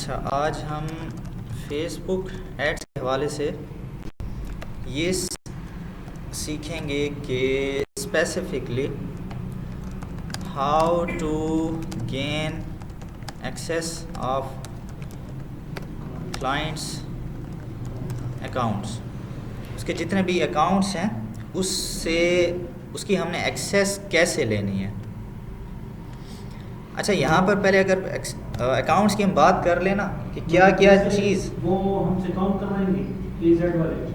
अच्छा, आज हम फेसबुक एड्स के हवाले से ये सीखेंगे कि specifically how to gain access of clients accounts. उसके जितने भी अकाउंट्स हैं उससे उसकी हमने एक्सेस कैसे लेनी है। अच्छा, यहाँ पर पहले अगर अकाउंट्स की हम बात कर लेना कि क्या क्या चीज़ वो हमसे काउंट करवाएंगे Z वाले,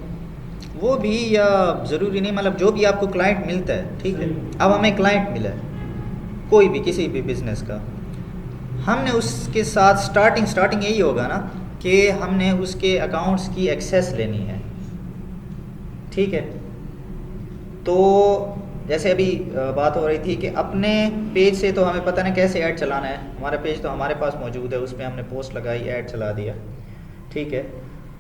वो भी, या ज़रूरी नहीं, मतलब जो भी आपको क्लाइंट मिलता है, ठीक है। अब हमें क्लाइंट मिला है कोई भी किसी भी बिज़नेस का, हमने उसके साथ स्टार्टिंग यही होगा ना कि हमने उसके अकाउंट्स की एक्सेस लेनी है, ठीक है। तो जैसे अभी बात हो रही थी कि अपने पेज से तो हमें पता नहीं कैसे ऐड चलाना है। हमारा पेज तो हमारे पास मौजूद है, उस पर हमने पोस्ट लगाई, ऐड चला दिया, ठीक है।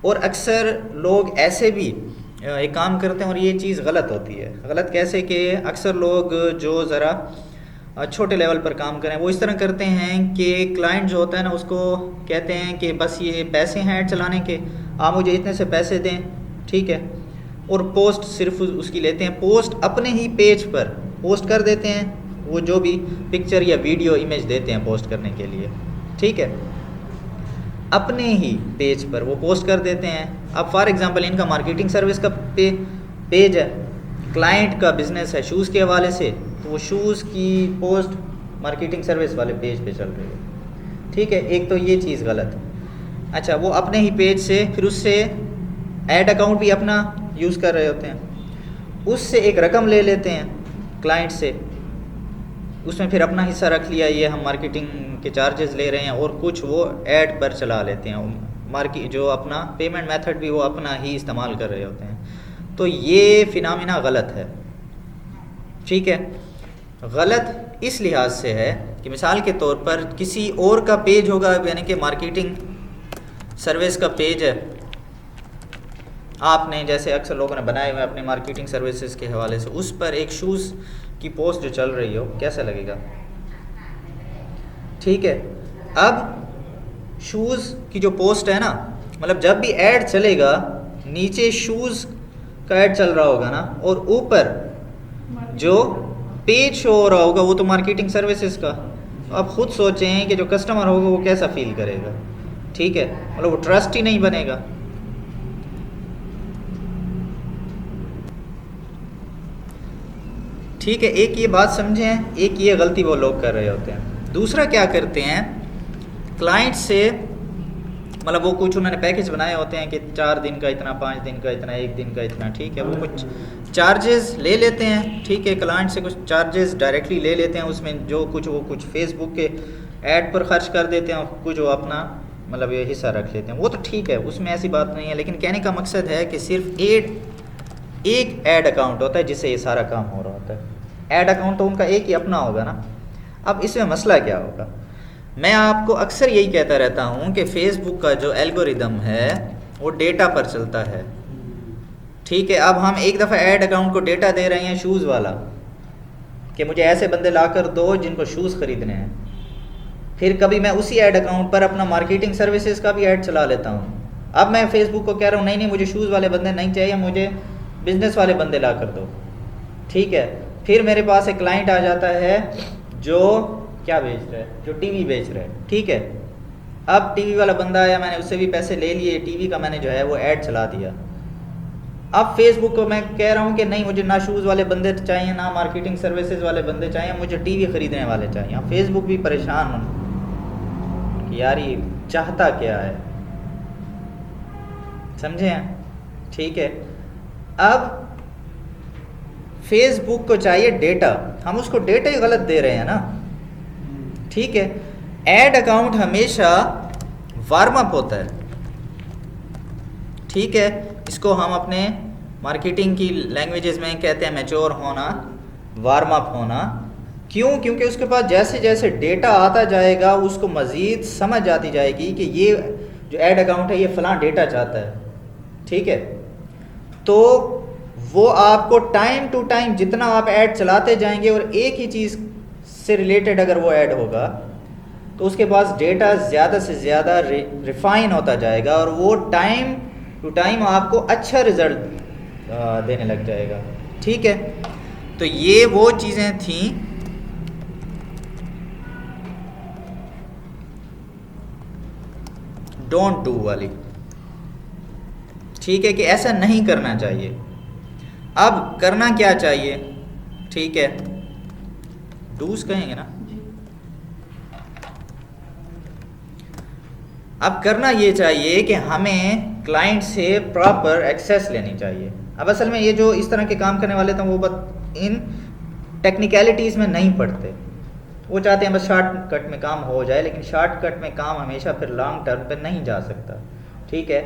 और अक्सर लोग ऐसे भी एक काम करते हैं और ये चीज़ गलत होती है। गलत कैसे कि अक्सर लोग जो ज़रा छोटे लेवल पर काम करें वो इस तरह करते हैं कि क्लाइंट जो होता है ना उसको कहते हैं कि बस ये पैसे हैं ऐड चलाने के, आप मुझे इतने से पैसे दें, ठीक है। और पोस्ट सिर्फ उसकी लेते हैं, पोस्ट अपने ही पेज पर पोस्ट कर देते हैं, वो जो भी पिक्चर या वीडियो इमेज देते हैं पोस्ट करने के लिए, ठीक है, अपने ही पेज पर वो पोस्ट कर देते हैं। अब फॉर एग्जांपल इनका मार्केटिंग सर्विस का पेज है, क्लाइंट का बिज़नेस है शूज़ के हवाले से, तो वो शूज़ की पोस्ट मार्केटिंग सर्विस वाले पेज पे चल रही है, ठीक है। एक तो ये चीज़ गलत। अच्छा, वो अपने ही पेज से फिर उससे ऐड अकाउंट भी अपना यूज़ कर रहे होते हैं, उससे एक रकम ले लेते हैं क्लाइंट से, उसमें फिर अपना हिस्सा रख लिया, ये हम मार्केटिंग के चार्जेस ले रहे हैं, और कुछ वो ऐड पर चला लेते हैं। मार्केट जो अपना पेमेंट मेथड भी वो अपना ही इस्तेमाल कर रहे होते हैं। तो ये फिनोमेना गलत है, ठीक है। गलत इस लिहाज से है कि मिसाल के तौर पर किसी और का पेज होगा, यानी कि मार्केटिंग सर्विस का पेज है, आपने जैसे अक्सर लोगों ने बनाए हुए अपने मार्केटिंग सर्विसेज के हवाले से, उस पर एक शूज़ की पोस्ट जो चल रही हो, कैसा लगेगा, ठीक है। अब शूज़ की जो पोस्ट है ना, मतलब जब भी ऐड चलेगा नीचे शूज़ का ऐड चल रहा होगा ना, और ऊपर जो पेज शो हो रहा होगा वो तो मार्केटिंग सर्विसेज का। अब खुद सोचें कि जो कस्टमर होगा वो कैसा फील करेगा, ठीक है, मतलब वो ट्रस्ट ही नहीं बनेगा। ठीक है, एक ये बात समझें, एक ये गलती वो लोग कर रहे होते हैं। दूसरा क्या करते हैं, क्लाइंट से मतलब वो कुछ उन्होंने पैकेज बनाए होते हैं कि 4 दिन का इतना, 5 दिन का इतना, 1 दिन का इतना, ठीक है। वो कुछ चार्जेस ले लेते हैं, ठीक है, क्लाइंट से कुछ चार्जेस डायरेक्टली ले लेते हैं, उसमें जो कुछ वो कुछ फेसबुक के ऐड पर खर्च कर देते हैं, कुछ वो अपना मतलब ये हिस्सा रख लेते हैं, वो तो ठीक है, उसमें ऐसी बात नहीं है। लेकिन कहने का मकसद है कि सिर्फ एक ऐड अकाउंट होता है जिससे ये सारा काम हो रहा होता है। ऐड अकाउंट तो उनका एक ही अपना होगा ना। अब इसमें मसला क्या होगा, मैं आपको अक्सर यही कहता रहता हूँ कि फेसबुक का जो एल्गोरिदम है वो डेटा पर चलता है, ठीक है। अब हम एक दफ़ा ऐड अकाउंट को डेटा दे रहे हैं शूज़ वाला कि मुझे ऐसे बंदे ला कर दो जिनको शूज़ ख़रीदने हैं, फिर कभी मैं उसी ऐड अकाउंट पर अपना मार्केटिंग सर्विसेज का भी ऐड चला लेता हूँ। अब मैं फेसबुक को कह रहा हूँ नहीं मुझे शूज़ वाले बंदे नहीं चाहिए, मुझे बिज़नेस वाले बंदे ला कर दो, ठीक है। फिर मेरे पास एक क्लाइंट आ जाता है जो क्या बेच रहा है, जो टीवी बेच रहा है, ठीक है। अब टीवी वाला बंदा आया, मैंने उससे भी पैसे ले लिए, टीवी का मैंने जो है वो ऐड चला दिया। अब फेसबुक को मैं कह रहा हूँ कि नहीं मुझे ना शूज़ वाले बंदे चाहिए, ना मार्केटिंग सर्विसेज वाले बंदे चाहिए, मुझे टीवी ख़रीदने वाले चाहिए। अब फेसबुक भी परेशान हो कि यार ये चाहता क्या है, समझे हैं, ठीक है। अब फेसबुक को चाहिए डेटा, हम उसको डेटा ही गलत दे रहे हैं ना, ठीक है। ऐड अकाउंट हमेशा वार्म अप होता है, ठीक है। इसको हम अपने मार्केटिंग की लैंग्वेजेस में कहते हैं मैच्योर होना, वार्म अप होना। क्यों? क्योंकि उसके पास जैसे जैसे डेटा आता जाएगा उसको मज़ीद समझ आती जाएगी कि ये जो ऐड अकाउंट है ये फ़लाँ डेटा चाहता है, ठीक है। तो वो आपको टाइम टू टाइम जितना आप ऐड चलाते जाएंगे और एक ही चीज़ से रिलेटेड अगर वो ऐड होगा तो उसके पास डेटा ज़्यादा से ज़्यादा रिफाइन होता जाएगा और वो टाइम टू टाइम आपको अच्छा रिज़ल्ट देने लग जाएगा। ठीक है, तो ये वो चीज़ें थी डोंट डू वाली। ठीक है, कि ऐसा नहीं करना चाहिए। अब करना क्या चाहिए? ठीक है, डूज कहेंगे ना। अब करना ये चाहिए कि हमें क्लाइंट से प्रॉपर एक्सेस लेनी चाहिए। अब असल में ये जो इस तरह के काम करने वाले थे वो इन टेक्निकलिटीज़ में नहीं पड़ते। वो चाहते हैं बस शॉर्टकट में काम हो जाए, लेकिन शॉर्टकट में काम हमेशा फिर लॉन्ग टर्म पे नहीं जा सकता। ठीक है,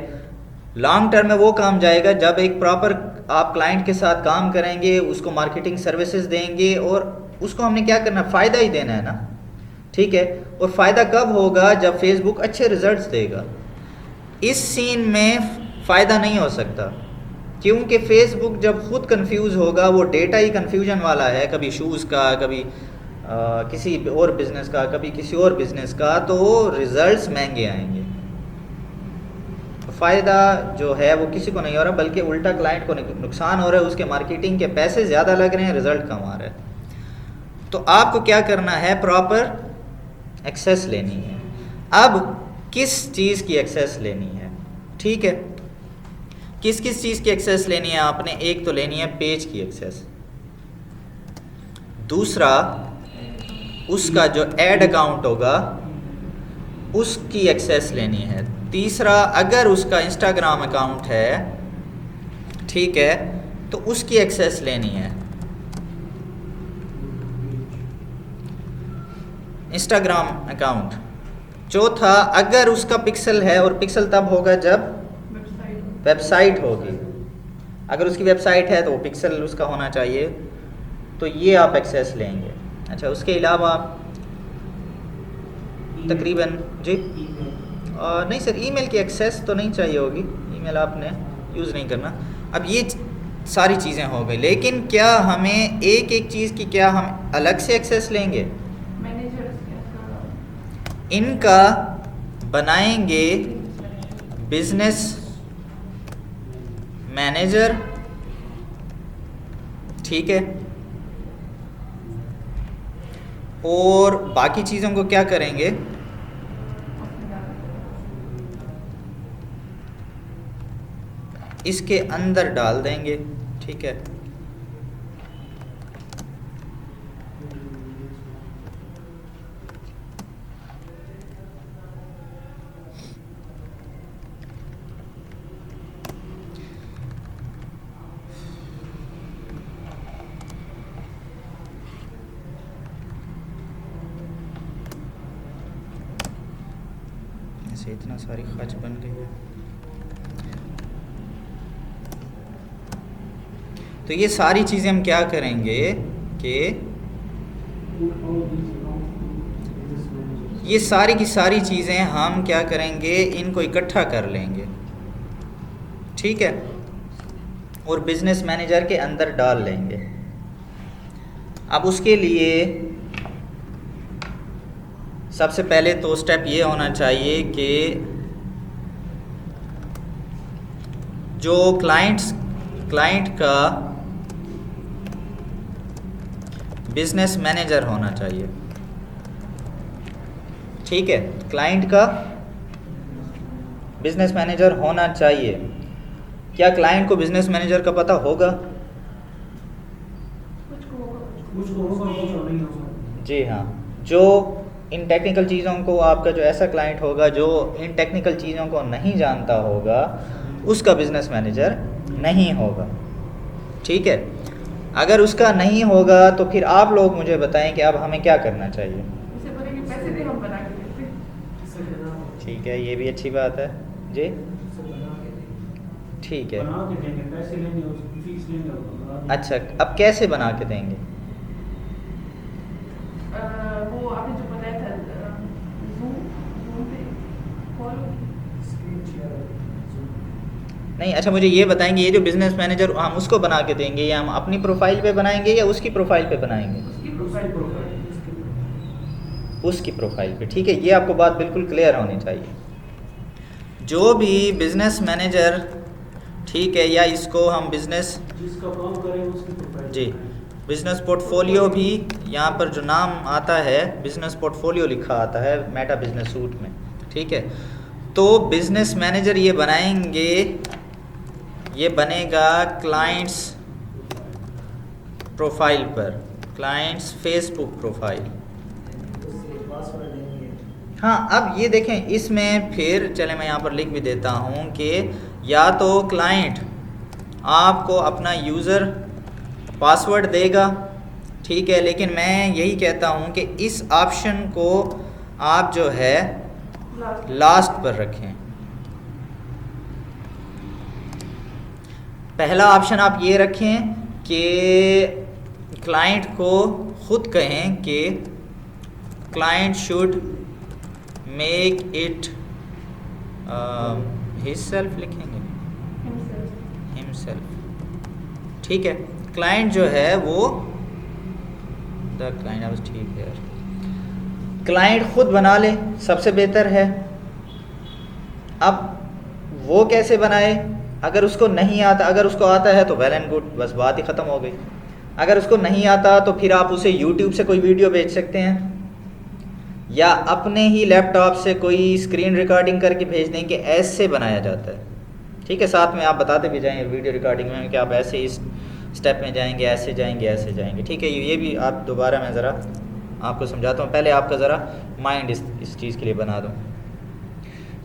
लॉन्ग टर्म में वो काम जाएगा जब एक प्रॉपर आप क्लाइंट के साथ काम करेंगे, उसको मार्केटिंग सर्विसेज देंगे और उसको हमने क्या करना, फ़ायदा ही देना है ना। ठीक है, और फ़ायदा कब होगा? जब फेसबुक अच्छे रिजल्ट्स देगा। इस सीन में फ़ायदा नहीं हो सकता, क्योंकि फेसबुक जब खुद कंफ्यूज होगा, वो डेटा ही कंफ्यूजन वाला है, कभी शूज़ का, कभी किसी और बिज़नेस का, कभी किसी और बिज़नेस का, तो रिज़ल्ट्स महंगे आएंगे। फ़ायदा जो है वो किसी को नहीं हो रहा, बल्कि उल्टा क्लाइंट को नुकसान हो रहा है, उसके मार्केटिंग के पैसे ज़्यादा लग रहे हैं, रिज़ल्ट कम आ रहा है। तो आपको क्या करना है? प्रॉपर एक्सेस लेनी है। अब किस चीज़ की एक्सेस लेनी है? ठीक है, किस किस चीज़ की एक्सेस लेनी है आपने? एक तो लेनी है पेज की एक्सेस, दूसरा उसका जो ऐड अकाउंट होगा उसकी एक्सेस लेनी है, तीसरा अगर उसका इंस्टाग्राम अकाउंट है, ठीक है, तो उसकी एक्सेस लेनी है, इंस्टाग्राम अकाउंट। चौथा अगर उसका पिक्सल है, और पिक्सल तब होगा जब वेबसाइट होगी। अगर उसकी वेबसाइट है तो वो पिक्सल उसका होना चाहिए, तो ये आप एक्सेस लेंगे। अच्छा, उसके अलावा तकरीबन जी नहीं सर, ईमेल की एक्सेस तो नहीं चाहिए होगी, ईमेल आपने यूज़ नहीं करना। अब ये सारी चीज़ें हो गई, लेकिन क्या हमें एक एक चीज़ की क्या हम अलग से एक्सेस लेंगे? इनका बनाएंगे बिजनेस मैनेजर। ठीक है, और बाकी चीज़ों को क्या करेंगे? इसके अंदर डाल देंगे। ठीक है, ऐसे इतना सारी खर्च बन गई है। तो ये सारी चीज़ें हम क्या करेंगे कि ये सारी की सारी चीज़ें हम क्या करेंगे, इनको इकट्ठा कर लेंगे। ठीक है, और बिजनेस मैनेजर के अंदर डाल लेंगे। अब उसके लिए सबसे पहले तो स्टेप ये होना चाहिए कि जो क्लाइंट का बिजनेस मैनेजर होना चाहिए। ठीक है, क्लाइंट का बिजनेस मैनेजर होना चाहिए। क्या क्लाइंट को बिजनेस मैनेजर का पता होगा? जी हाँ, जो इन टेक्निकल चीज़ों को, आपका जो ऐसा क्लाइंट होगा जो इन टेक्निकल चीज़ों को नहीं जानता होगा, उसका बिजनेस मैनेजर नहीं होगा। ठीक है, अगर उसका नहीं होगा तो फिर आप लोग मुझे बताएं कि अब हमें क्या करना चाहिए। ठीक है, ये भी अच्छी बात है जी। ठीक है, अच्छा, अब कैसे बना के देंगे? वो आपने जो बताया था Zoom पे कॉल। नहीं, अच्छा मुझे ये बताएंगे, ये जो बिजनेस मैनेजर हम उसको बना के देंगे या हम अपनी प्रोफाइल पे बनाएंगे या उसकी प्रोफाइल पे बनाएंगे? उसकी प्रोफाइल उसकी प्रोफाइल पे, ठीक है। ये आपको बात बिल्कुल क्लियर होनी चाहिए। जो भी बिजनेस मैनेजर, ठीक है, या इसको हम बिजनेस, जिसका काम करें उसकी प्रोफाइल जी, बिजनेस पोर्टफोलियो भी यहाँ पर जो नाम आता है बिजनेस पोर्टफोलियो लिखा आता है मेटा बिजनेस सूट में, ठीक है। तो बिजनेस मैनेजर ये बनाएंगे, ये बनेगा क्लाइंट्स प्रोफाइल पर, क्लाइंट्स फेसबुक प्रोफाइल। हाँ, अब ये देखें इसमें फिर चले मैं यहाँ पर लिख भी देता हूँ कि या तो क्लाइंट आपको अपना यूज़र पासवर्ड देगा, ठीक है, लेकिन मैं यही कहता हूँ कि इस ऑप्शन को आप जो है लास्ट पर रखें। पहला ऑप्शन आप ये रखें कि क्लाइंट को खुद कहें कि client should make it himself, लिखेंगे हिमसेल्फ, ठीक है। क्लाइंट जो है वो द क्लाइंट, अब ठीक है, क्लाइंट खुद बना ले, सबसे बेहतर है। अब वो कैसे बनाए? अगर उसको नहीं आता, अगर उसको आता है तो वेल एंड गुड, बस बात ही ख़त्म हो गई। अगर उसको नहीं आता तो फिर आप उसे YouTube से कोई वीडियो भेज सकते हैं, या अपने ही लैपटॉप से कोई स्क्रीन रिकॉर्डिंग करके भेज दें कि ऐसे बनाया जाता है, ठीक है। साथ में आप बताते भी जाएंगे वीडियो रिकॉर्डिंग में कि आप ऐसे इस स्टेप में जाएंगे, ऐसे जाएंगे, ऐसे जाएंगे, ठीक है। ये भी आप दोबारा मैं ज़रा आपको समझाता हूँ, पहले आपका ज़रा माइंड इस चीज़ के लिए बना दूँ,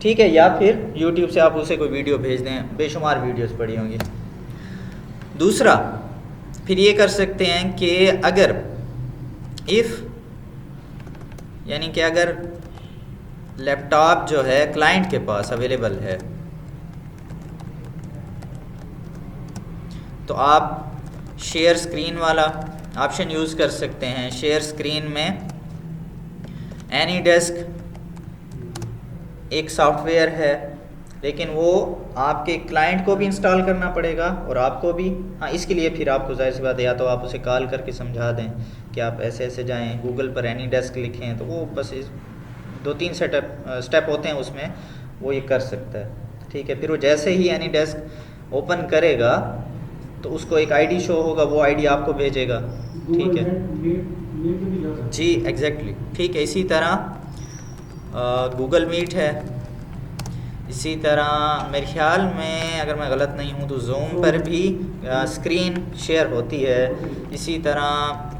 ठीक है। या फिर YouTube से आप उसे कोई वीडियो भेज दें, बेशुमार वीडियोस पड़ी होंगी। दूसरा फिर ये कर सकते हैं कि अगर इफ़, यानी कि अगर लैपटॉप जो है क्लाइंट के पास अवेलेबल है तो आप शेयर स्क्रीन वाला ऑप्शन यूज़ कर सकते हैं। शेयर स्क्रीन में एनीडेस्क एक सॉफ्टवेयर है, लेकिन वो आपके क्लाइंट को भी इंस्टॉल करना पड़ेगा और आपको भी। हाँ, इसके लिए फिर आपको जाहिर सी बात है या तो आप उसे कॉल करके समझा दें कि आप ऐसे ऐसे जाएं, गूगल पर एनीडेस्क लिखें, तो वो बस 2-3 स्टेप होते हैं उसमें, वो ये कर सकता है, ठीक है। फिर वो जैसे ही एनीडेस्क ओपन करेगा तो उसको एक आईडी शो होगा, वो आईडी आपको भेजेगा, ठीक है जी, एग्जैक्टली, ठीक है। इसी तरह गूगल मीट है, इसी तरह मेरे ख्याल में अगर मैं गलत नहीं हूँ तो जूम पर भी स्क्रीन शेयर होती है। इसी तरह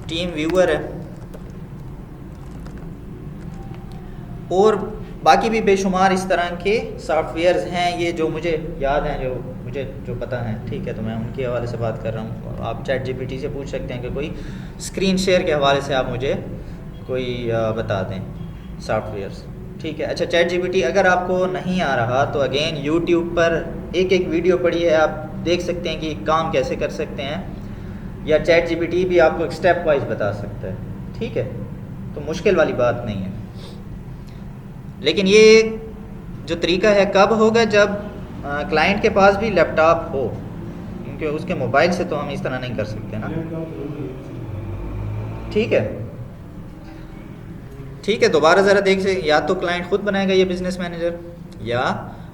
टीम व्यूअर है और बाकी भी बेशुमार इस तरह के सॉफ्टवेयर्स हैं, ये जो मुझे याद हैं, जो पता हैं, ठीक है। तो मैं उनके हवाले से बात कर रहा हूँ। आप ChatGPT से पूछ सकते हैं कि कोई स्क्रीन शेयर के हवाले से आप मुझे कोई बता दें सॉफ्टवेयर्स, ठीक है। अच्छा, ChatGPT अगर आपको नहीं आ रहा तो अगेन YouTube पर एक वीडियो पड़ी है, आप देख सकते हैं कि काम कैसे कर सकते हैं, या ChatGPT भी आपको एक स्टेप वाइज बता सकता है, ठीक है। तो मुश्किल वाली बात नहीं है, लेकिन ये जो तरीका है कब होगा? जब क्लाइंट के पास भी लैपटॉप हो, क्योंकि उसके मोबाइल से तो हम इस तरह नहीं कर सकते ना, ठीक है। ठीक है, दोबारा ज़रा देख से, या तो क्लाइंट खुद बनाएगा ये बिज़नेस मैनेजर, या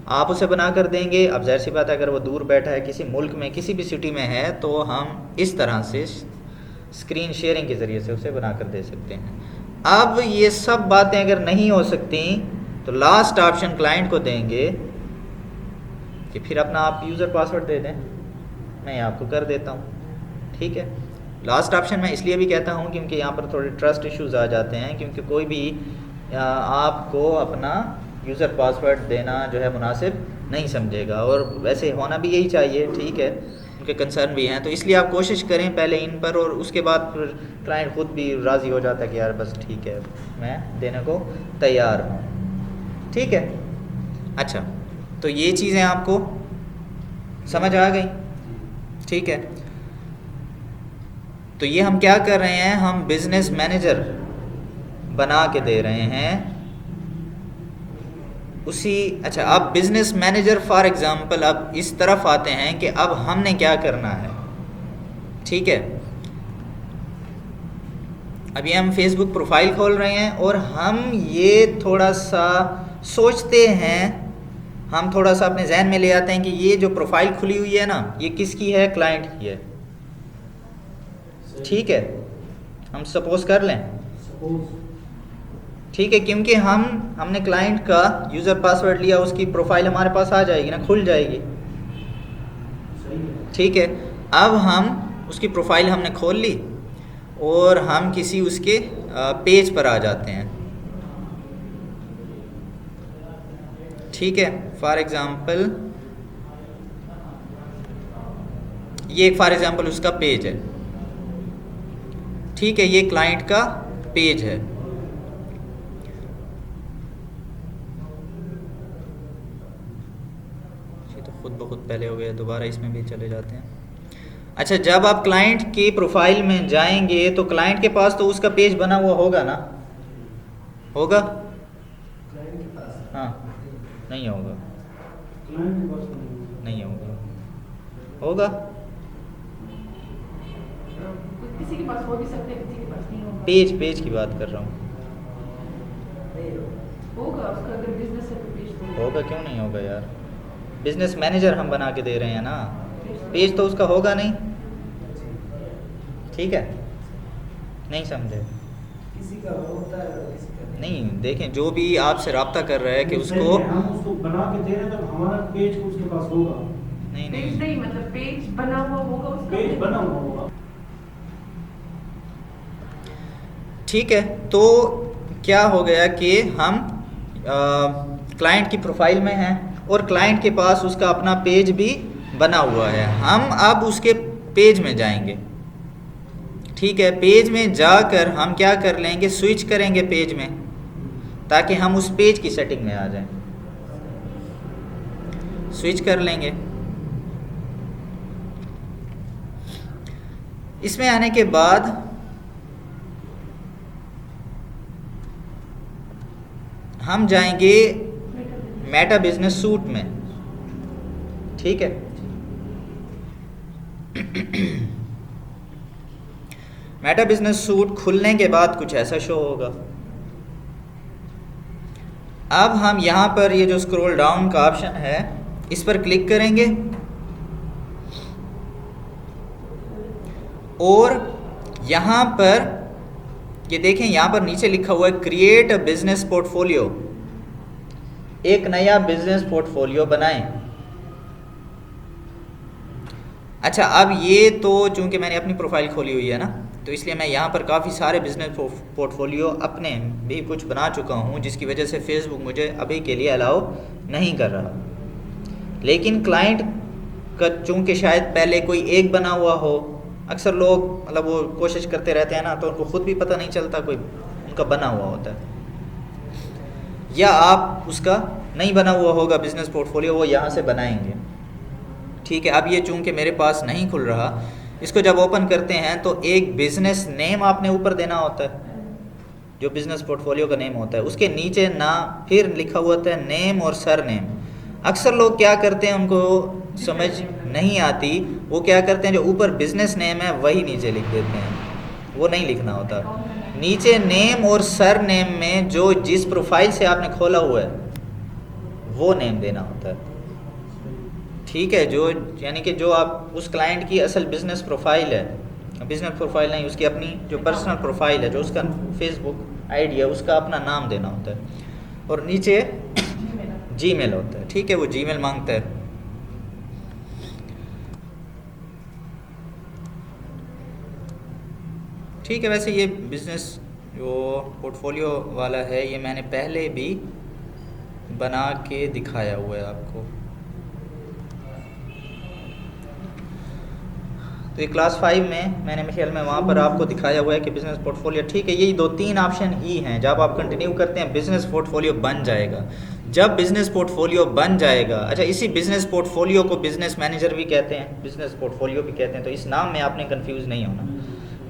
आप उसे बना कर देंगे। अब जाहिर सी बात है, अगर वो दूर बैठा है किसी मुल्क में, किसी भी सिटी में है, तो हम इस तरह से स्क्रीन शेयरिंग के ज़रिए से उसे बना कर दे सकते हैं। अब ये सब बातें अगर नहीं हो सकती तो लास्ट ऑप्शन क्लाइंट को देंगे कि फिर अपना आप यूज़र पासवर्ड दे दें, मैं आपको कर देता हूँ, ठीक है। लास्ट ऑप्शन मैं इसलिए भी कहता हूँ क्योंकि यहाँ पर थोड़े ट्रस्ट इश्यूज आ जाते हैं, क्योंकि कोई भी आपको अपना यूज़र पासवर्ड देना जो है मुनासिब नहीं समझेगा, और वैसे होना भी यही चाहिए, ठीक है। उनके कंसर्न भी हैं, तो इसलिए आप कोशिश करें पहले इन पर, और उसके बाद फिर क्लाइंट खुद भी राज़ी हो जाता है कि यार बस ठीक है, मैं देने को तैयार हूँ, ठीक है। अच्छा, तो ये चीज़ें आपको समझ आ गई, ठीक है। तो ये हम क्या कर रहे हैं, हम बिजनेस मैनेजर बना के दे रहे हैं उसी। अच्छा, अब बिजनेस मैनेजर फॉर एग्जांपल, अब इस तरफ आते हैं कि अब हमने क्या करना है, ठीक है। अभी हम फेसबुक प्रोफाइल खोल रहे हैं और हम ये थोड़ा सा सोचते हैं, हम थोड़ा सा अपने जहन में ले आते हैं कि ये जो प्रोफाइल खुली हुई है ना, ये किसकी है? क्लाइंट की है। ठीक है, हम सपोज कर लें, ठीक है, क्योंकि हमने क्लाइंट का यूज़र पासवर्ड लिया, उसकी प्रोफाइल हमारे पास आ जाएगी ना, खुल जाएगी। ठीक है, अब हम उसकी प्रोफाइल हमने खोल ली और हम किसी उसके पेज पर आ जाते हैं। ठीक है, फॉर एग्ज़ाम्पल ये फॉर एग्ज़ाम्पल उसका पेज है। ठीक है, ये क्लाइंट का पेज है। ये तो खुद ब खुद पहले हो गया, दोबारा इसमें भी चले जाते हैं। अच्छा, जब आप क्लाइंट की प्रोफाइल में जाएंगे तो क्लाइंट के पास तो उसका पेज बना हुआ होगा ना? होगा? हाँ, नहीं होगा, नहीं होगा, होगा? किसी के पास हो भी सकते हैं, किसी के पास नहीं होगा। पेज की बात कर रहा हूँ। होगा उसका, अगर बिजनेस है तो पेज तो होगा, क्यों नहीं होगा यार? बिजनेस मैनेजर हम बना के दे रहे हैं ना, पेज तो उसका होगा नहीं। ठीक है, नहीं समझे? किसी का होता है, किसी का नहीं, देखें, जो भी आपसे रब्ता कर रहा है कि उसको, हम उसको बना के दे रहे हैं, तो हमारा पेज उसके पास होगा। नहीं पेज नहीं, नहीं, मतलब पेज बना हुआ होगा उसका। पेज बना हुआ होगा। ठीक है, तो क्या हो गया कि हम क्लाइंट की प्रोफाइल में हैं और क्लाइंट के पास उसका अपना पेज भी बना हुआ है। हम अब उसके पेज में जाएंगे। ठीक है, पेज में जाकर हम क्या कर लेंगे? स्विच करेंगे पेज में, ताकि हम उस पेज की सेटिंग में आ जाएं। स्विच कर लेंगे। इसमें आने के बाद हम जाएंगे मेटा बिजनेस सूट में। ठीक है, मेटा बिजनेस सूट खुलने के बाद कुछ ऐसा शो होगा। अब हम यहाँ पर ये जो स्क्रॉल डाउन का ऑप्शन है, इस पर क्लिक करेंगे और यहाँ पर ये देखें, यहाँ पर नीचे लिखा हुआ है क्रिएट अ बिजनेस पोर्टफोलियो। एक नया बिजनेस पोर्टफोलियो बनाएं। अच्छा, अब ये तो चूंकि मैंने अपनी प्रोफाइल खोली हुई है ना, तो इसलिए मैं यहाँ पर काफ़ी सारे बिजनेस पोर्टफोलियो अपने भी कुछ बना चुका हूँ, जिसकी वजह से फेसबुक मुझे अभी के लिए अलाउ नहीं कर रहा। लेकिन क्लाइंट का चूंकि शायद पहले कोई एक बना हुआ हो, अक्सर लोग मतलब वो कोशिश करते रहते हैं ना, तो उनको खुद भी पता नहीं चलता कोई उनका बना हुआ होता है, या आप उसका नहीं बना हुआ होगा बिजनेस पोर्टफोलियो, वो यहाँ से बनाएंगे। ठीक है, अब ये चूंकि मेरे पास नहीं खुल रहा, इसको जब ओपन करते हैं तो एक बिजनेस नेम आपने ऊपर देना होता है, जो बिजनेस पोर्टफोलियो का नेम होता है, उसके नीचे ना फिर लिखा हुआ होता है नेम और सर नेम। अक्सर लोग क्या करते हैं, उनको समझ नहीं आती, वो क्या करते हैं जो ऊपर बिजनेस नेम है वही नीचे लिख देते हैं, वो नहीं लिखना होता। नीचे नेम और सर नेम में जो जिस प्रोफाइल से आपने खोला हुआ है वो नेम देना होता है। ठीक है, जो यानी कि जो आप उस क्लाइंट की असल बिजनेस प्रोफाइल है, बिजनेस प्रोफाइल नहीं, उसकी अपनी जो पर्सनल प्रोफाइल है, जो उसका फेसबुक आईडी है, उसका अपना नाम देना होता है और नीचे जीमेल होता है। ठीक है, वो जीमेल मांगता है। ठीक है, वैसे ये बिजनेस जो पोर्टफोलियो वाला है, ये मैंने पहले भी बना के दिखाया हुआ है आपको। तो ये क्लास 5 में मैंने मेरे ख्याल में वहाँ पर आपको दिखाया हुआ है कि बिज़नेस पोर्टफोलियो। ठीक है, यही 2-3 ऑप्शन ही हैं। जब आप कंटिन्यू करते हैं बिज़नेस पोर्टफोलियो बन जाएगा। जब बिज़नेस पोर्टफोलियो बन जाएगा, अच्छा, इसी बिज़नेस पोर्टफोलियो को बिज़नेस मैनेजर भी कहते हैं, बिज़नेस पोर्टफोलियो भी कहते हैं, तो इस नाम में आपने कंफ्यूज नहीं होना।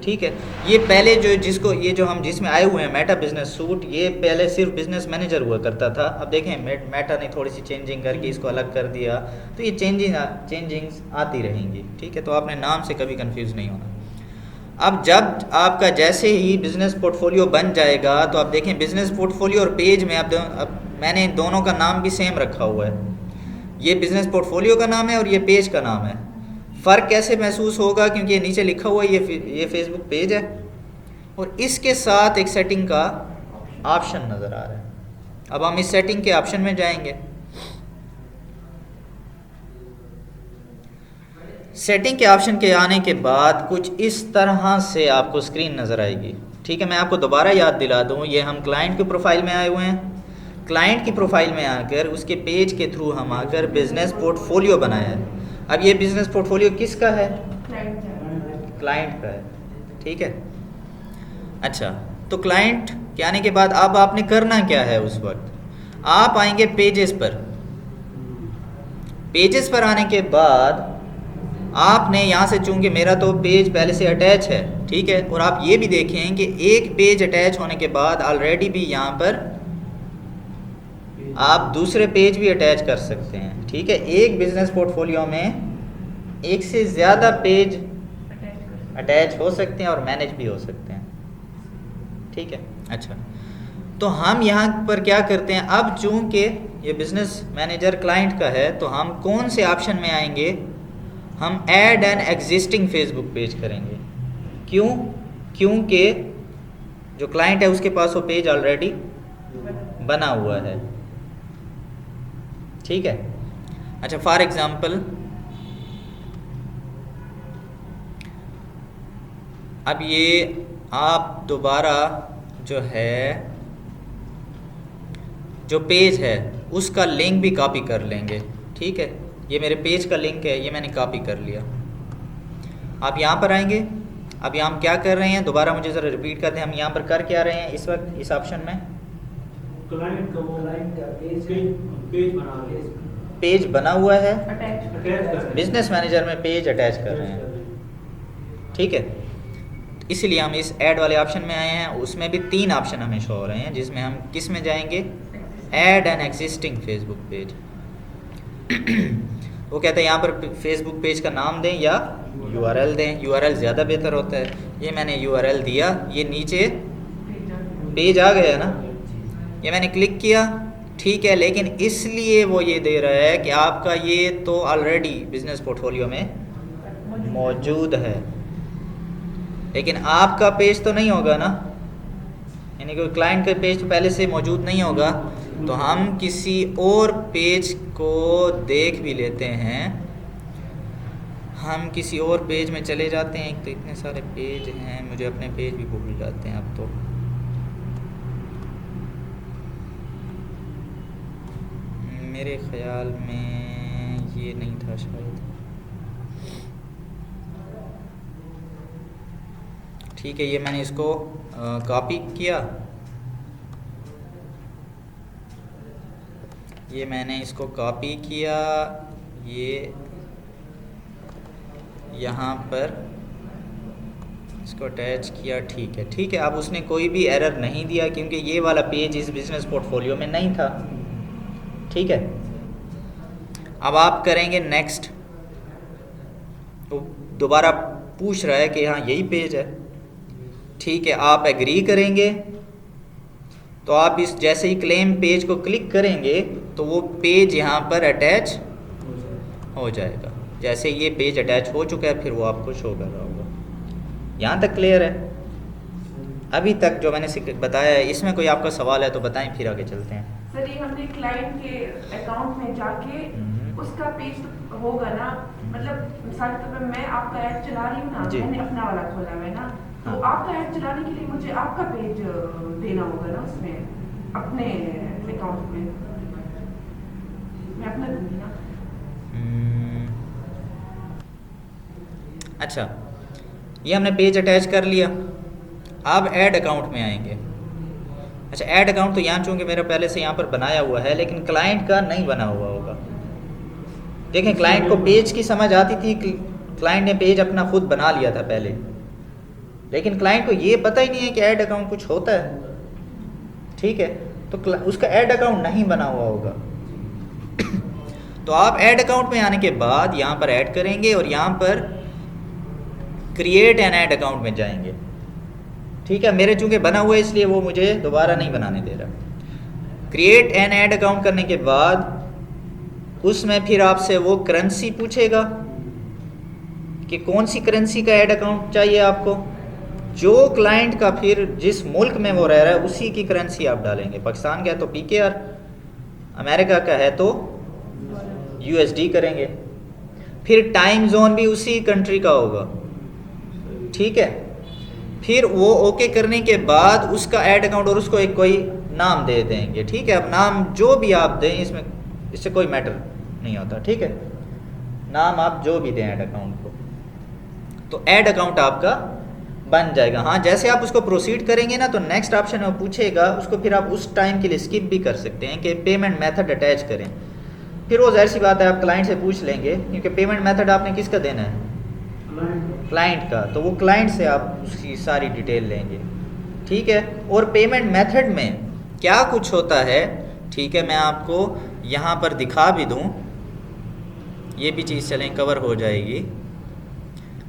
ठीक है, ये पहले जो जिसको ये जो हम जिसमें आए हुए हैं मेटा बिजनेस सूट, ये पहले सिर्फ बिजनेस मैनेजर हुआ करता था। अब देखें मेटा ने थोड़ी सी चेंजिंग करके इसको अलग कर दिया, तो ये चेंजिंग्स आती रहेंगी। ठीक है, तो आपने नाम से कभी कंफ्यूज नहीं होना। अब जब आपका जैसे ही बिज़नेस पोर्टफोलियो बन जाएगा तो आप देखें बिज़नेस पोर्टफोलियो और पेज में अब मैंने इन दोनों का नाम भी सेम रखा हुआ है। ये बिज़नेस पोर्टफोलियो का नाम है और ये पेज का नाम है। फ़र्क कैसे महसूस होगा, क्योंकि ये नीचे लिखा हुआ है ये फेसबुक पेज है और इसके साथ एक सेटिंग का ऑप्शन नज़र आ रहा है। अब हम इस सेटिंग के ऑप्शन में जाएंगे। सेटिंग के ऑप्शन के आने के बाद कुछ इस तरह से आपको स्क्रीन नज़र आएगी। ठीक है, मैं आपको दोबारा याद दिला दूँ, ये हम क्लाइंट की प्रोफाइल में आए हुए हैं। क्लाइंट की प्रोफाइल में आकर उसके पेज के थ्रू हम आकर बिज़नेस पोर्टफोलियो बनाया है। अब ये बिज़नेस पोर्टफोलियो किसका है? क्लाइंट का है। ठीक है, अच्छा, तो क्लाइंट के आने के बाद अब आपने करना क्या है? उस वक्त आप आएंगे पेजेस पर। पेजेस पर आने के बाद आपने यहाँ से, चूँकि मेरा तो पेज पहले से अटैच है, ठीक है, और आप ये भी देखें कि एक पेज अटैच होने के बाद ऑलरेडी भी यहाँ पर आप दूसरे पेज भी अटैच कर सकते हैं। ठीक है, एक बिज़नेस पोर्टफोलियो में एक से ज़्यादा पेज अटैच हो सकते हैं और मैनेज भी हो सकते हैं। ठीक है, अच्छा, तो हम यहाँ पर क्या करते हैं, अब चूँकि ये बिज़नेस मैनेजर क्लाइंट का है तो हम कौन से ऑप्शन में आएंगे? हम add an existing Facebook page करेंगे। क्यों? क्योंकि जो क्लाइंट है उसके पास वो पेज ऑलरेडी बना हुआ है। ठीक है, अच्छा, फॉर एग्ज़ाम्पल अब ये आप दोबारा जो है जो पेज है उसका लिंक भी कॉपी कर लेंगे। ठीक है, ये मेरे पेज का लिंक है, ये मैंने कॉपी कर लिया। आप यहाँ पर आएंगे। अब यहाँ हम क्या कर रहे हैं, दोबारा मुझे ज़रा रिपीट करते हैं। हम यहाँ पर कर क्या रहे हैं इस वक्त इस ऑप्शन में? क्लाइंट का पेज बना हुआ है, अटैच बिजनेस मैनेजर में पेज अटैच कर रहे हैं। ठीक है, इसलिए हम इस ऐड वाले ऑप्शन में आए हैं। उसमें भी 3 ऑप्शन हमें शो हो रहे हैं, जिसमें हम किस में जाएंगे? Add an existing Facebook page. वो कहते हैं यहाँ पर फेसबुक पेज का नाम दें या URL दें। URL ज़्यादा बेहतर होता है। ये मैंने URL दिया, ये नीचे पेज आ गया ना, ये मैंने क्लिक किया। ठीक है, लेकिन इसलिए वो ये दे रहा है कि आपका ये तो ऑलरेडी बिजनेस पोर्टफोलियो में मौजूद है, लेकिन आपका पेज तो नहीं होगा ना, यानी कि क्लाइंट का पेज तो पहले से मौजूद नहीं होगा। तो हम किसी और पेज को देख भी लेते हैं। हम किसी और पेज में चले जाते हैं। एक तो इतने सारे पेज हैं, मुझे अपने पेज भी भूल जाते हैं अब तो। मेरे ख्याल में ये नहीं था शायद। ठीक है, ये मैंने इसको कॉपी किया, ये मैंने इसको कॉपी किया, ये यहाँ पर इसको अटैच किया। ठीक है, ठीक है, अब उसने कोई भी एरर नहीं दिया क्योंकि ये वाला पेज इस बिज़नेस पोर्टफोलियो में नहीं था। ठीक है, अब आप करेंगे नेक्स्ट, तो दोबारा पूछ रहा है कि हाँ यही पेज है। ठीक है, आप एग्री करेंगे तो आप इस जैसे ही क्लेम पेज को क्लिक करेंगे तो वो पेज यहाँ पर अटैच हो जाएगा। जैसे ये पेज अटैच हो चुका है फिर वो आपको शो कर रहा होगा। यहाँ तक क्लियर है? अभी तक जो मैंने बताया है, इसमें कोई आपका सवाल है तो बताएं, फिर आगे चलते हैं। सर, ये हमने क्लाइंट के अकाउंट में जाके उसका पेज तो होगा ना, मतलब मिसाल के तौर पर मैं आपका ऐड चला रही हूँ ना, मैंने अपना वाला खोला हुआ है ना, तो आपका ऐड चलाने के लिए मुझे आपका पेज देना होगा ना उसमें, अपने अकाउंट में मैं अपना दूंगी ना। अच्छा, ये हमने पेज अटैच कर लिया। अब ऐड अकाउंट में आएंगे। अच्छा, ऐड अकाउंट तो यहाँ चूँकि मेरा पहले से यहाँ पर बनाया हुआ है, लेकिन क्लाइंट का नहीं बना हुआ होगा। देखें, क्लाइंट को पेज की समझ आती थी, क्लाइंट ने पेज अपना खुद बना लिया था पहले, लेकिन क्लाइंट को ये पता ही नहीं है कि ऐड अकाउंट कुछ होता है। ठीक है, तो उसका ऐड अकाउंट नहीं बना हुआ होगा। तो आप ऐड अकाउंट में आने के बाद यहाँ पर ऐड करेंगे और यहाँ पर क्रिएट एन ऐड अकाउंट में जाएंगे, ठीक है। मेरे चूंकि बना हुआ है इसलिए वो मुझे दोबारा नहीं बनाने दे रहा। क्रिएट एन ऐड अकाउंट करने के बाद उसमें फिर आपसे वो करेंसी पूछेगा कि कौन सी करेंसी का ऐड अकाउंट चाहिए आपको। जो क्लाइंट का फिर जिस मुल्क में वो रह रहा है उसी की करेंसी आप डालेंगे। पाकिस्तान का है तो PKR, अमेरिका का है तो USD करेंगे। फिर टाइम जोन भी उसी कंट्री का होगा, ठीक है। फिर वो ओके करने के बाद उसका ऐड अकाउंट और उसको एक कोई नाम दे देंगे, ठीक है। अब नाम जो भी आप दें इसमें इससे कोई मैटर नहीं होता, ठीक है। नाम आप जो भी दें ऐड अकाउंट को, तो ऐड अकाउंट आपका बन जाएगा। हाँ, जैसे आप उसको प्रोसीड करेंगे ना तो नेक्स्ट ऑप्शन में पूछेगा उसको, फिर आप उस टाइम के लिए स्किप भी कर सकते हैं कि पेमेंट मेथड अटैच करें। फिर वो जाहिर सी बात है आप क्लाइंट से पूछ लेंगे, क्योंकि पेमेंट मेथड आपने किसका देना है, क्लाइंट का, तो वो क्लाइंट से आप उसकी सारी डिटेल लेंगे, ठीक है। और पेमेंट मेथड में क्या कुछ होता है, ठीक है, मैं आपको यहाँ पर दिखा भी दूँ, ये भी चीज़ चलें कवर हो जाएगी।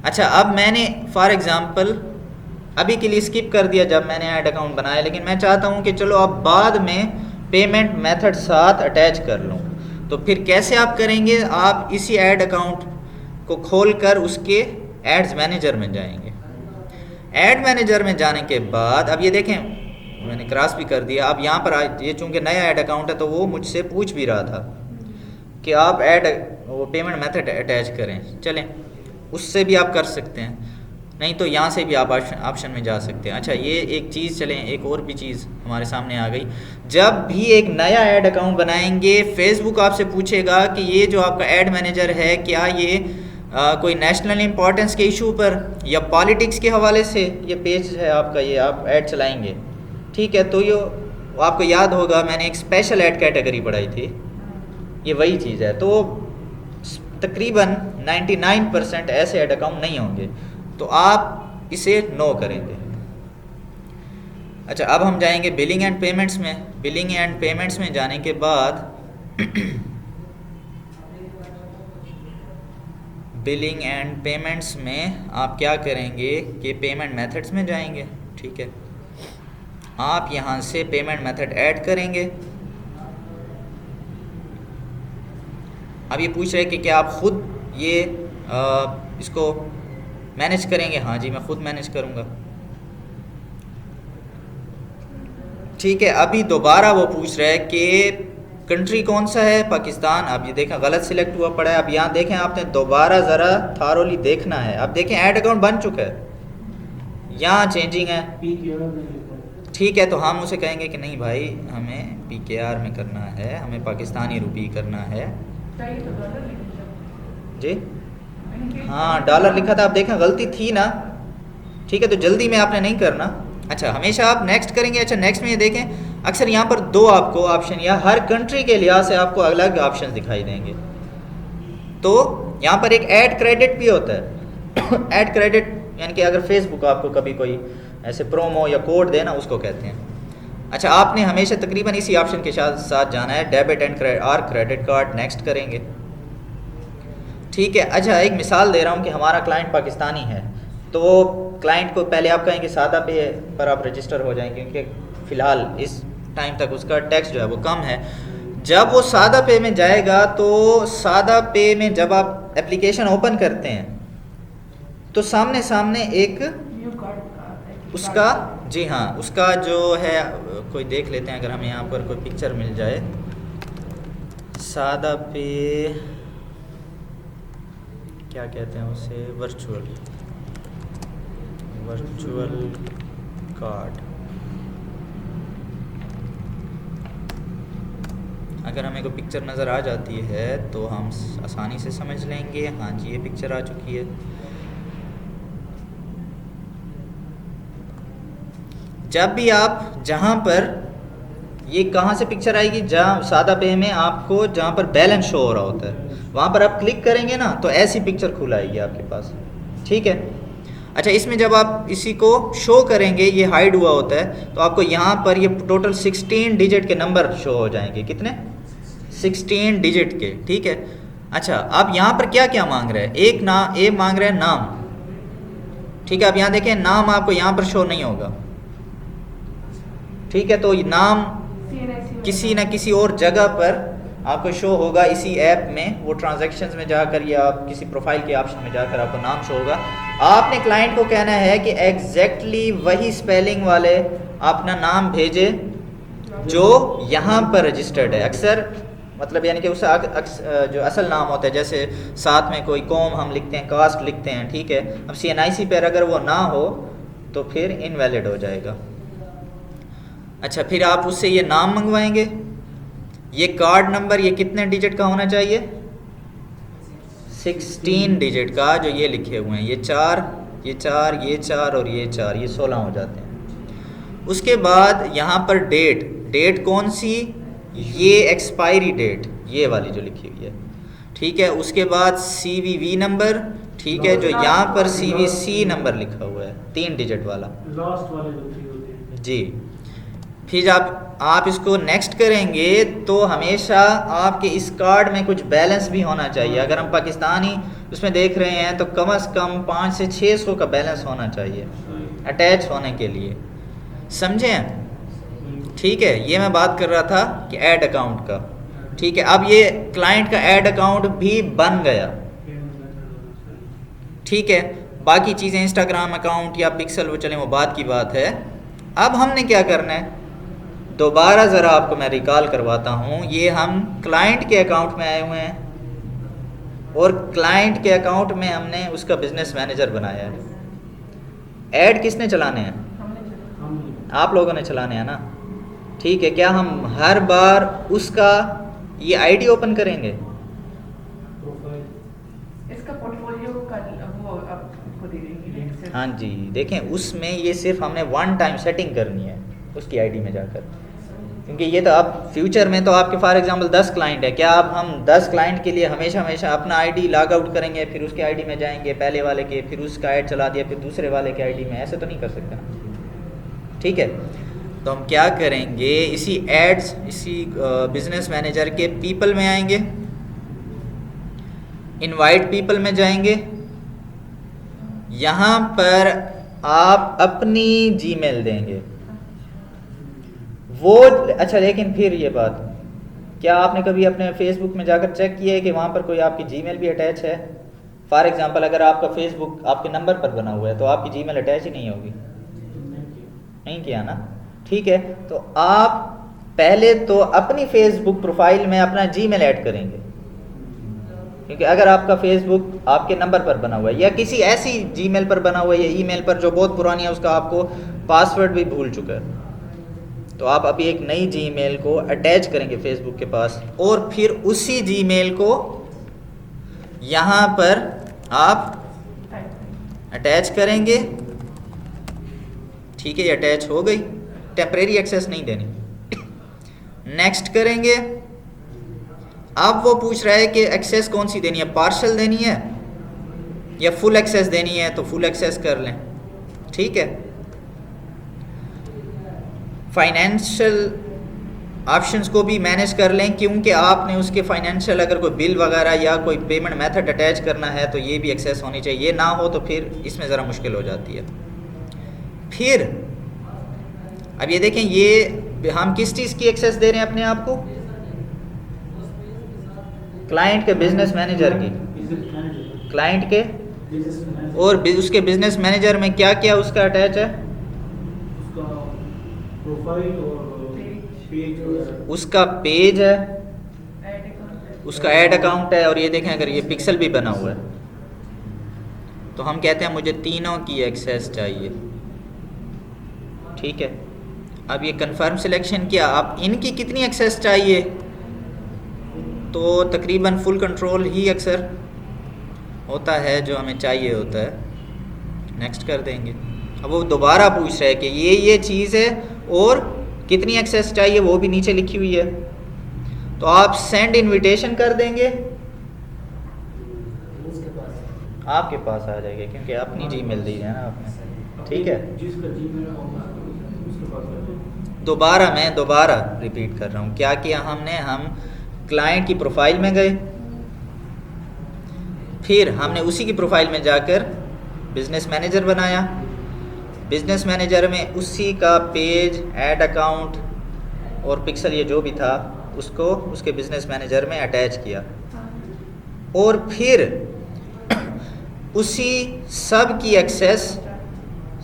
अच्छा, अब मैंने फॉर एग्ज़ाम्पल अभी के लिए स्किप कर दिया जब मैंने ऐड अकाउंट बनाया, लेकिन मैं चाहता हूँ कि चलो अब बाद में पेमेंट मेथड साथ अटैच कर लूँ। तो फिर कैसे आप करेंगे, आप इसी ऐड अकाउंट को खोलकर उसके एड्स मैनेजर में जाएंगे। ऐड मैनेजर में जाने के बाद अब ये देखें मैंने क्रॉस भी कर दिया। अब यहाँ पर ये चूँकि नया ऐड अकाउंट है तो वो मुझसे पूछ भी रहा था कि आप वो पेमेंट मेथड अटैच करें। चलें, उससे भी आप कर सकते हैं, नहीं तो यहाँ से भी आप ऑप्शन में जा सकते हैं। अच्छा, ये एक चीज़, चलें एक और भी चीज़ हमारे सामने आ गई। जब भी एक नया ऐड अकाउंट बनाएंगे फेसबुक आपसे पूछेगा कि ये जो आपका ऐड मैनेजर है क्या ये कोई नेशनल इम्पोर्टेंस के इशू पर या पॉलिटिक्स के हवाले से ये पेज है आपका, ये आप ऐड चलाएंगे, ठीक है। तो ये आपको याद होगा मैंने एक स्पेशल ऐड कैटेगरी पढ़ाई थी, ये वही चीज़ है। तो तकरीबन 99% ऐसे ऐड अकाउंट नहीं होंगे, तो आप इसे नो करेंगे। अच्छा, अब हम जाएंगे बिलिंग एंड पेमेंट्स में। बिलिंग एंड पेमेंट्स में जाने के बाद बिलिंग एंड पेमेंट्स में आप क्या करेंगे कि पेमेंट मेथड्स में जाएंगे, ठीक है। आप यहाँ से पेमेंट मेथड ऐड करेंगे। अब ये पूछ रहे हैं कि क्या आप खुद ये इसको मैनेज करेंगे। हाँ जी, मैं खुद मैनेज करूँगा, ठीक है। अभी दोबारा वो पूछ रहा है कि कंट्री कौन सा है, पाकिस्तान। अब ये देखें गलत सिलेक्ट हुआ पड़ा है। अब यहाँ देखें आपने दोबारा ज़रा थारोली देखना है। अब देखें ऐड अकाउंट बन चुका है, यहाँ चेंजिंग है, ठीक है। तो हम उसे कहेंगे कि नहीं भाई हमें PKR में करना है, हमें पाकिस्तानी रुपी करना है जी। हाँ, डॉलर लिखा था, आप देखें गलती थी ना, ठीक है। तो जल्दी में आपने नहीं करना। अच्छा, हमेशा आप नेक्स्ट करेंगे। अच्छा, नेक्स्ट में ये देखें अक्सर यहाँ पर दो आपको ऑप्शन या हर कंट्री के लिहाज से आपको अलग ऑप्शन दिखाई देंगे। तो यहाँ पर एक ऐड क्रेडिट भी होता है ऐड क्रेडिट यानी कि अगर फेसबुक आपको कभी कोई ऐसे प्रोमो या कोड देना उसको कहते हैं। अच्छा, आपने हमेशा तकरीबन इसी ऑप्शन के साथ जाना है, debit and credit card, next करेंगे, ठीक है। अच्छा, एक मिसाल दे रहा हूँ कि हमारा क्लाइंट पाकिस्तानी है, तो क्लाइंट को पहले आप कहेंगे सादा पे पर आप रजिस्टर हो जाएंगे, क्योंकि फ़िलहाल इस टाइम तक उसका टैक्स जो है वो कम है। जब वो सादा पे में जाएगा तो सादा पे में जब आप एप्लीकेशन ओपन करते हैं तो सामने एक उसका, जी हाँ, उसका जो है कोई देख लेते हैं, अगर हमें यहाँ पर कोई पिक्चर मिल जाए सादा पे क्या कहते हैं उसे, वर्चुअल कार्ड। अगर हमें कोई पिक्चर नज़र आ जाती है तो हम आसानी से समझ लेंगे। हाँ जी, ये पिक्चर आ चुकी है। जब भी आप जहाँ पर ये कहाँ से पिक्चर आएगी, जहाँ सादा पे में आपको जहाँ पर बैलेंस शो हो रहा होता है वहाँ पर आप क्लिक करेंगे ना तो ऐसी पिक्चर खुल आएगी आपके पास, ठीक है। अच्छा, इसमें जब आप इसी को शो करेंगे, ये हाइड हुआ होता है, तो आपको यहाँ पर ये टोटल 16 डिजिट के नंबर शो हो जाएंगे। कितने? 16 डिजिट के, ठीक है। अच्छा, अब यहाँ पर क्या क्या मांग रहा है, एक मांग रहा है नाम, ठीक है, अब यहाँ देखें नाम आपको यहाँ पर शो नहीं होगा, ठीक है, तो ये नाम किसी न किसी और जगह पर आपको शो होगा इसी ऐप में, वो ट्रांजैक्शंस में जाकर या आप किसी प्रोफाइल के ऑप्शन में जाकर आपको नाम शो होगा। आपने क्लाइंट को कहना है कि एग्जैक्टली वही स्पेलिंग वाले अपना नाम भेजे जो यहाँ पर रजिस्टर्ड है। अक्सर मतलब यानी कि उस जो असल नाम होता है, जैसे साथ में कोई कौम हम लिखते हैं, कास्ट लिखते हैं, ठीक है, अब CNIC पर अगर वो ना हो तो फिर इनवैलिड हो जाएगा। अच्छा, फिर आप उससे ये नाम मंगवाएंगे, ये कार्ड नंबर ये कितने डिजिट का होना चाहिए, 16 डिजिट का, जो ये लिखे हुए हैं, ये 4 ये 4 ये 4 और ये 4, ये 16 हो जाते हैं। उसके बाद यहाँ पर डेट कौन सी, ये एक्सपायरी डेट ये वाली जो लिखी हुई है, ठीक है। उसके बाद CVV नंबर, ठीक है, जो यहाँ पर CVC नंबर लिखा हुआ है 3 डिजिट वाला, लास्ट वाले जो 3 होते हैं जी। फिर आप इसको नेक्स्ट करेंगे तो हमेशा आपके इस कार्ड में कुछ बैलेंस भी होना चाहिए। अगर हम पाकिस्तानी उसमें देख रहे हैं तो कम से कम 500 से 600 का बैलेंस होना चाहिए अटैच होने के लिए, समझें, ठीक है। ये मैं बात कर रहा था कि ऐड अकाउंट का, ठीक है। अब ये क्लाइंट का ऐड अकाउंट भी बन गया, ठीक है। बाकी चीज़ें इंस्टाग्राम अकाउंट या पिक्सल वो चलें, वो बात की बात है। अब हमने क्या करना है, दोबारा ज़रा आपको मैं रिकॉल करवाता हूँ। ये हम क्लाइंट के अकाउंट में आए हुए हैं और क्लाइंट के अकाउंट में हमने उसका बिजनेस मैनेजर बनाया है। ऐड किसने चलाने हैं, आप लोगों ने चलाने हैं ना, ठीक है। क्या हम हर बार उसका ये आईडी ओपन करेंगे, इसका पोर्टफोलियो का वो आपको दे देंगे, हाँ जी। देखें उसमें ये सिर्फ हमने 1 टाइम सेटिंग करनी है उसकी आईडी में जाकर, क्योंकि ये तो अब फ्यूचर में तो आपके फॉर एग्जांपल 10 क्लाइंट है, क्या अब हम 10 क्लाइंट के लिए हमेशा अपना आईडी लॉग आउट करेंगे, फिर उसके आईडी में जाएंगे पहले वाले के, फिर उसका ऐड चला दिया, फिर दूसरे वाले के आईडी में, ऐसे तो नहीं कर सकते ना, ठीक है। तो हम क्या करेंगे, इसी एड्स, इसी बिजनेस मैनेजर के पीपल में आएंगे, इनवाइट पीपल में जाएंगे, यहाँ पर आप अपनी जीमेल देंगे वो। अच्छा, लेकिन फिर ये बात, क्या आपने कभी अपने फेसबुक में जाकर चेक किया है कि वहाँ पर कोई आपकी जीमेल भी अटैच है? फॉर एग्जांपल अगर आपका फेसबुक आपके नंबर पर बना हुआ है तो आपकी जीमेल अटैच ही नहीं होगी, नहीं किया ना, ठीक है। तो आप पहले तो अपनी फेसबुक प्रोफाइल में अपना जीमेल ऐड करेंगे, क्योंकि अगर आपका फेसबुक आपके नंबर पर बना हुआ है या किसी ऐसी जीमेल पर बना हुआ है या ईमेल पर जो बहुत पुरानी है, उसका आपको पासवर्ड भी भूल चुका है, तो आप अभी एक नई जीमेल को अटैच करेंगे फेसबुक के पास, और फिर उसी जीमेल को यहाँ पर आप अटैच करेंगे, ठीक है। ये अटैच हो गई, टेम्परेरी एक्सेस नहीं देनी। नेक्स्ट करेंगे, अब वो पूछ रहा है कि एक्सेस कौन सी देनी है, पार्शल देनी है या फुल एक्सेस देनी है, तो फुल एक्सेस कर लें, ठीक है। फाइनेंशियल ऑप्शंस को भी मैनेज कर लें, क्योंकि आपने उसके फाइनेंशियल अगर कोई बिल वगैरह या कोई पेमेंट मेथड अटैच करना है तो ये भी एक्सेस होनी चाहिए, ये ना हो तो फिर इसमें ज़रा मुश्किल हो जाती है। फिर अब ये देखें, ये हम किस चीज़ की एक्सेस दे रहे हैं अपने आप को, क्लाइंट के बिजनेस मैनेजर की, क्लाइंट के, और उसके बिजनेस मैनेजर में क्या क्या उसका अटैच है, प्रोफाइल और पेज, उसका पेज है, उसका ऐड अकाउंट है, और ये देखें अगर ये पिक्सल भी बना हुआ है तो हम कहते हैं मुझे तीनों की एक्सेस चाहिए, ठीक है। अब ये कंफर्म सिलेक्शन किया, अब इनकी कितनी एक्सेस चाहिए, तो तकरीबन फुल कंट्रोल ही अक्सर होता है जो हमें चाहिए होता है। नेक्स्ट कर देंगे। अब वो दोबारा पूछ रहा है कि ये चीज़ है और कितनी एक्सेस चाहिए, वो भी नीचे लिखी हुई है, तो आप सेंड इनविटेशन कर देंगे, आपके पास आ जाएगा, क्योंकि अपनी जीमेल दी है ना आपने, ठीक है। जिसका जीमेल होगा उसके पास आ जाएगा। दोबारा रिपीट कर रहा हूँ, क्या किया हमने, हम क्लाइंट की प्रोफाइल में गए, फिर हमने उसी की प्रोफाइल में जाकर बिजनेस मैनेजर बनाया, बिजनेस मैनेजर में उसी का पेज, ऐड अकाउंट और पिक्सल ये जो भी था उसको उसके बिजनेस मैनेजर में अटैच किया, और फिर उसी सब की एक्सेस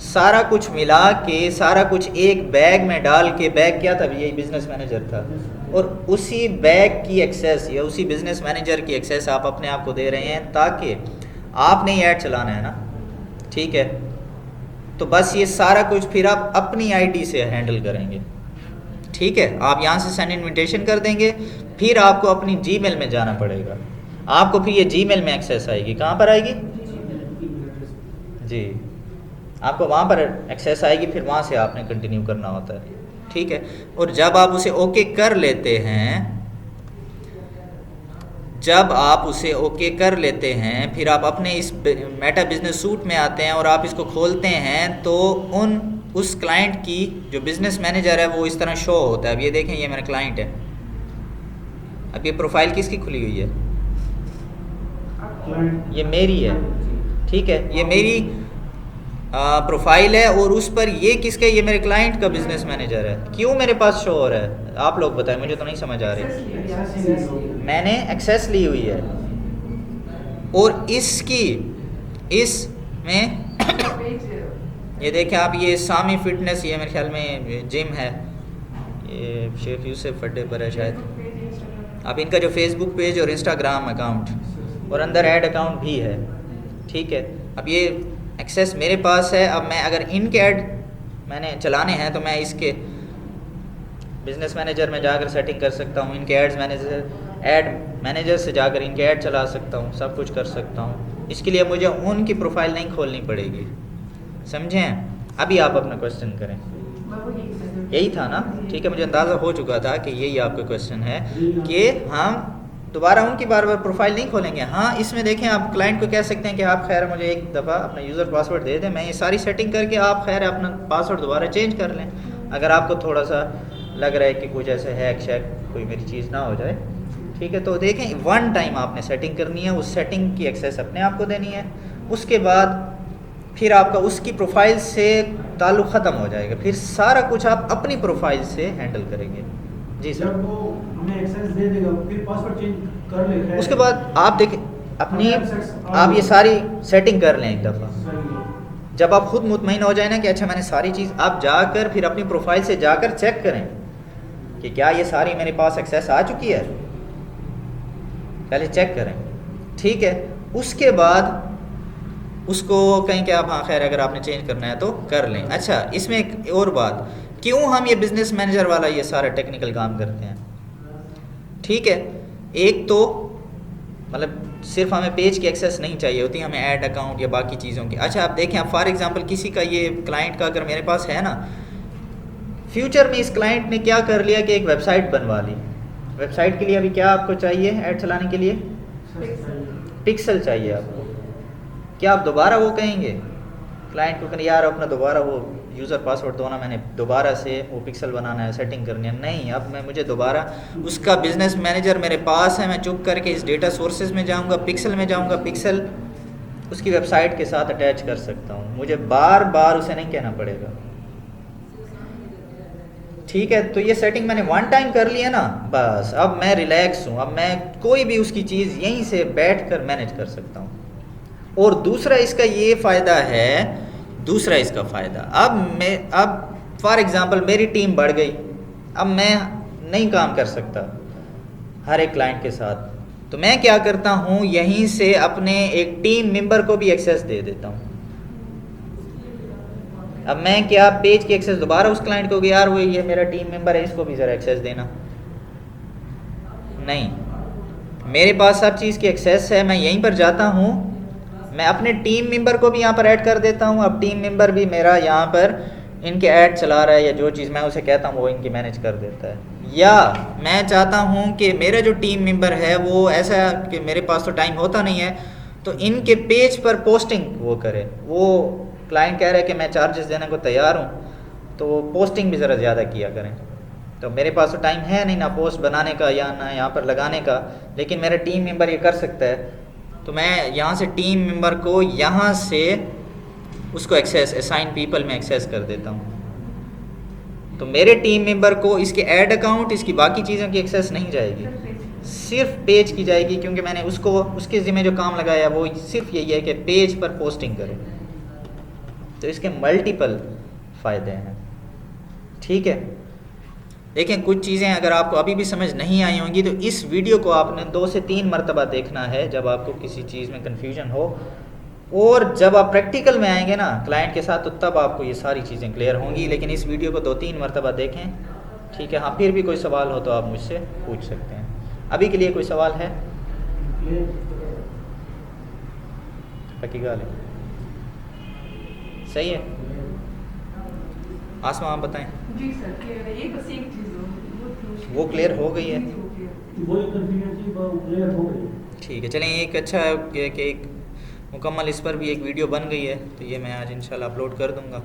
सारा कुछ मिला के सारा कुछ एक बैग में डाल के, बैग क्या था, यही बिजनेस मैनेजर था, और उसी बैग की एक्सेस या उसी बिजनेस मैनेजर की एक्सेस आप अपने आप को दे रहे हैं, ताकि आपने ही ऐड चलाना है ना, ठीक है। तो बस ये सारा कुछ फिर आप अपनी आईडी से हैंडल करेंगे, ठीक है। आप यहाँ से सेंड इन्विटेशन कर देंगे, फिर आपको अपनी जीमेल में जाना पड़ेगा, आपको फिर ये जीमेल में एक्सेस आएगी। कहाँ पर आएगी जी, आपको वहाँ पर एक्सेस आएगी, फिर वहाँ से आपने कंटिन्यू करना होता है, ठीक है। और जब आप उसे ओके कर लेते हैं, जब आप उसे ओके कर लेते हैं, फिर आप अपने इस मेटा बिजनेस सूट में आते हैं और आप इसको खोलते हैं, तो उस क्लाइंट की जो बिजनेस मैनेजर है वो इस तरह शो होता है। अब ये देखें, ये मेरा क्लाइंट है, अब ये प्रोफाइल किसकी खुली हुई है, ये मेरी है, ठीक है, ये मेरी प्रोफाइल है, और उस पर ये किसका, ये मेरे क्लाइंट का बिजनेस मैनेजर है। क्यों मेरे पास शो हो रहा है, आप लोग बताएं, मुझे तो नहीं समझ आ रही। मैंने एक्सेस ली हुई है, और इसमें ये देखें आप, ये सामी फिटनेस, ये मेरे ख्याल में जिम है, ये शेख यूसुफ फटे पर है शायद। अब इनका जो फेसबुक पेज और इंस्टाग्राम अकाउंट और अंदर ऐड अकाउंट भी है, ठीक है। अब ये एक्सेस मेरे पास है। अब मैं अगर इनके ऐड मैंने चलाने हैं तो मैं इसके बिजनेस मैनेजर में जाकर सेटिंग कर सकता हूँ, इनके ऐड मैनेजर से जाकर इनके ऐड चला सकता हूँ, सब कुछ कर सकता हूँ। इसके लिए मुझे उनकी प्रोफाइल नहीं खोलनी पड़ेगी, समझें। अभी आप अपना क्वेश्चन करें, यही था ना, ठीक है। मुझे अंदाज़ा हो चुका था कि यही आपका क्वेश्चन है कि हम दोबारा उनकी बार बार प्रोफाइल नहीं खोलेंगे। हाँ, इसमें देखें, आप क्लाइंट को कह सकते हैं कि आप खैर मुझे एक दफ़ा अपना यूज़र पासवर्ड दे दें, मैं ये सारी सेटिंग करके आप खैर अपना पासवर्ड दोबारा चेंज कर लें, अगर आपको थोड़ा सा लग रहा है कि कुछ ऐसे हैक शैक कोई मेरी चीज़ ना हो जाए, ठीक है। तो देखें, वन टाइम आपने सेटिंग करनी है, उस सेटिंग की एक्सेस अपने आप को देनी है, उसके बाद फिर आपका उसकी प्रोफाइल से ताल्लुक़ ख़त्म हो जाएगा, फिर सारा कुछ आप अपनी प्रोफाइल से हैंडल करेंगे। जी सर, जब वो हमें एक्सेस दे देगा फिर पासवर्ड चेंज कर ले, उसके बाद आप देखें अपनी, आप ये सारी सेटिंग कर लें एक दफ़ा। जब आप खुद मुतमईन हो जाए ना कि अच्छा मैंने सारी चीज़, आप जाकर फिर अपनी प्रोफाइल से जाकर चेक करें कि क्या ये सारी मेरे पास एक्सेस आ चुकी है, पहले चेक करें, ठीक है। उसके बाद उसको कहीं कि आप हाँ खैर अगर आपने चेंज करना है तो कर लें। अच्छा, इसमें एक और बात, क्यों हम ये बिज़नेस मैनेजर वाला ये सारा टेक्निकल काम करते हैं, ठीक है। एक तो मतलब सिर्फ हमें पेज की एक्सेस नहीं चाहिए होती, हमें ऐड अकाउंट या बाकी चीज़ों की। अच्छा, आप देखें, आप फॉर एग्जांपल किसी का ये क्लाइंट का अगर मेरे पास है ना, फ्यूचर में इस क्लाइंट ने क्या कर लिया कि एक वेबसाइट बनवा ली। वेबसाइट के लिए अभी क्या आपको चाहिए, ऐड चलाने के लिए पिक्सल चाहिए आपको। क्या आप दोबारा वो कहेंगे क्लाइंट को कि यार अपना दोबारा वो यूज़र पासवर्ड दो ना, मैंने दोबारा से वो पिक्सल बनाना है, सेटिंग करनी है? नहीं, अब मुझे दोबारा उसका बिज़नेस मैनेजर मेरे पास है, मैं चुप करके इस डेटा सोर्सेज में जाऊंगा, पिक्सल में जाऊंगा, पिक्सल उसकी वेबसाइट के साथ अटैच कर सकता हूँ, मुझे बार बार उसे नहीं कहना पड़ेगा, ठीक है। तो ये सेटिंग मैंने वन टाइम कर लिया ना, बस अब मैं रिलैक्स हूँ, अब मैं कोई भी उसकी चीज़ यहीं से बैठ कर मैनेज कर सकता हूँ। और दूसरा इसका ये फ़ायदा है, दूसरा इसका फ़ायदा, अब फॉर एग्ज़ाम्पल मेरी टीम बढ़ गई, अब मैं नहीं काम कर सकता हर एक क्लाइंट के साथ, तो मैं क्या करता हूँ, यहीं से अपने एक टीम मेंबर को भी एक्सेस दे देता हूँ। अब मैं क्या पेज की एक्सेस दोबारा उस क्लाइंट को, यार वो ये मेरा टीम मेंबर है, इसको भी ज़रा एक्सेस देना, नहीं, मेरे पास सब चीज़ की एक्सेस है, मैं यहीं पर जाता हूँ, मैं अपने टीम मेंबर को भी यहाँ पर ऐड कर देता हूँ। अब टीम मेंबर भी मेरा यहाँ पर इनके ऐड चला रहा है, या जो चीज़ मैं उसे कहता हूँ वो इनकी मैनेज कर देता है। या मैं चाहता हूँ कि मेरा जो टीम मेंबर है वो ऐसा कि मेरे पास तो टाइम होता नहीं है, तो इनके पेज पर पोस्टिंग वो करे, वो क्लाइंट कह रहा है कि मैं चार्जेस देने को तैयार हूँ, तो पोस्टिंग भी ज़रा ज़्यादा किया करें। तो मेरे पास तो टाइम है नहीं ना पोस्ट बनाने का या ना यहाँ पर लगाने का, लेकिन मेरा टीम मेंबर ये कर सकता है, तो मैं यहाँ से टीम मेंबर को यहाँ से उसको एक्सेस असाइन पीपल में एक्सेस कर देता हूँ, तो मेरे टीम मेंबर को इसके ऐड अकाउंट, इसकी बाकी चीज़ों की एक्सेस नहीं जाएगी, सिर्फ पेज की जाएगी, क्योंकि मैंने उसको उसके ज़िम्मे जो काम लगाया वो सिर्फ यही है कि पेज पर पोस्टिंग करें। तो इसके मल्टीपल फ़ायदे हैं, ठीक है। देखें, कुछ चीज़ें अगर आपको अभी भी समझ नहीं आई होंगी तो इस वीडियो को आपने 2 से 3 मरतबा देखना है जब आपको किसी चीज़ में कन्फ्यूजन हो, और जब आप प्रैक्टिकल में आएंगे ना क्लाइंट के साथ, तो तब आपको ये सारी चीज़ें क्लियर होंगी। लेकिन इस वीडियो को 2-3 मरतबा देखें, ठीक है। हाँ, फिर भी कोई सवाल हो तो आप मुझसे पूछ सकते हैं। अभी के लिए कोई सवाल है? पक्की गाल है, सही है। आसमा, आप बताएं। जी सर, क्लियर है। ये बस एक चीज़ वो क्लियर हो गई है, वो कंफ्यूजन थी वो क्लियर हो गई। ठीक है। चलें, एक अच्छा है कि एक मुकम्मल इस पर भी एक वीडियो बन गई है, तो ये मैं आज इंशाल्लाह अपलोड कर दूंगा।